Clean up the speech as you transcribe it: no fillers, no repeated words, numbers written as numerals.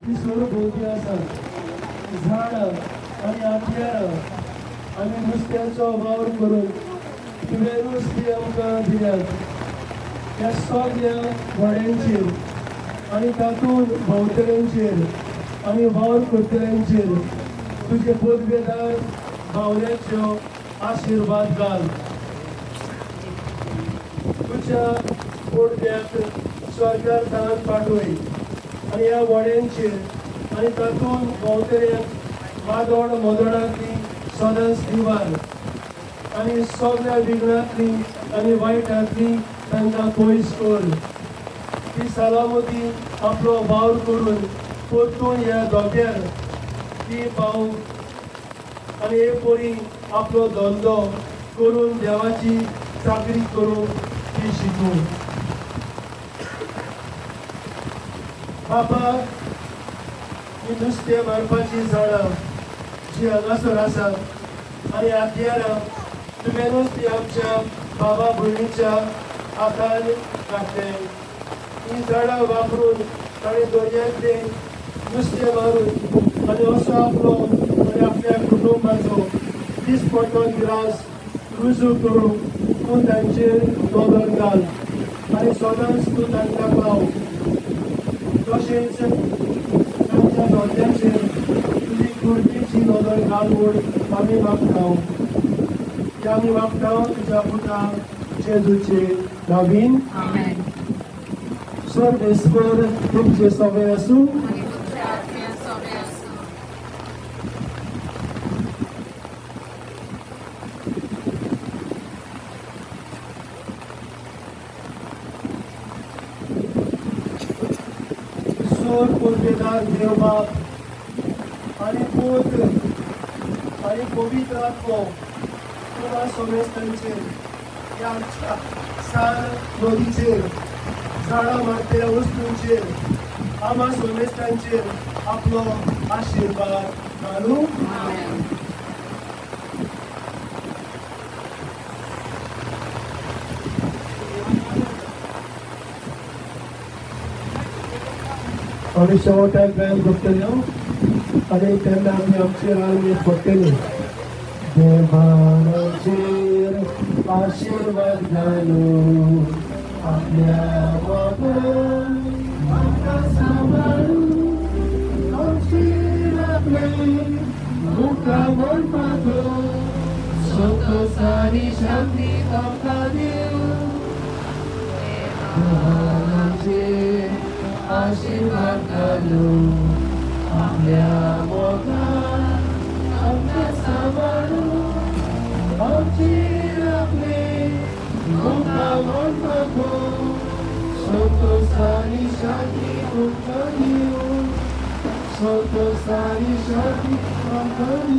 ती सरभोवती आसात झाडां आनी आंतयारां आनी नुस्त्याचो वावर करून तुवें नुस्तीं आमकां दिल्यात. ह्या सगळ्या व्हड्यांचेर आनी तातूंत भोंवतल्यांचेर आनी वावर करतल्यांचेर तुजे पदवेदार भावनेच्यो आशिर्वाद घाल. तुज्या पोडव्याक स्वर्गांत पाठय आनी ह्या व्हड्यांचेर आनी तातूंत भोंवतल्यांक वादोड मोदोडांतली सदांच दिवार आनी सगळ्या विघ्नांतली आनी वायटांतली तांकां पयस कर. ती सालामती आपलो वावर करून परतून ह्या दोग्यार ती पावूंक आनी हे परी आपलो धंदो करून देवाची चाकरी करूंक ती शिकूं. बाबा, ही नुस्तें मारपाची झाडां जी हांगासर आसात आनी आंतयारां तुवेंनूच ती आमच्या बाबा भयणीच्या हातान घातले. ही झाडां वापरून ताणें दर्यांतले नुस्तें मारून आनी असो आपलो आनी आपल्या कुटुंबाचो दिसपट्टो गिरास रुजू करूंक तूं तांचेर नदर घाल आनी सदांच तूं तांकां पाव. तशेंच तांच्या धंद्याचेर तुजी कुर्बेची नदर घाल म्हूण आमी मागता. ते आमी मागता तुज्या पुता जेजूचे नांवान. सर्वेस्वर तुमचे सगळे आसूं. ईश्वर पदवेदार देव बाप आनी पुत्र आनी पवित्र आत्मो तुका समेस्तांचेर ह्या सान नदीचेर झाडां मारतल्या वस्तूंचेर आमा समेस्तांचेर आपलो आशिर्वाद घालूं. आमी शेवटाक गायन करतल्यो आनी तेन्ना आमी आमचे रान पडटली. देवाचेर आशिर्वाद घालूं आपल्या मोगान आमकां सांबाळूं. आमचेर आपले मुखार म्हणपाचो संतोषानी शांती आमकां दिवं. देवाचेर आशिर्वाद घालूं आपल्या मोगान आमकां सांबाळूं. आमचेर आपले मुखार म्हणपाचो संतोषानी शांती आमकां दिवं. संतोषानी शांती आमकां दिवं.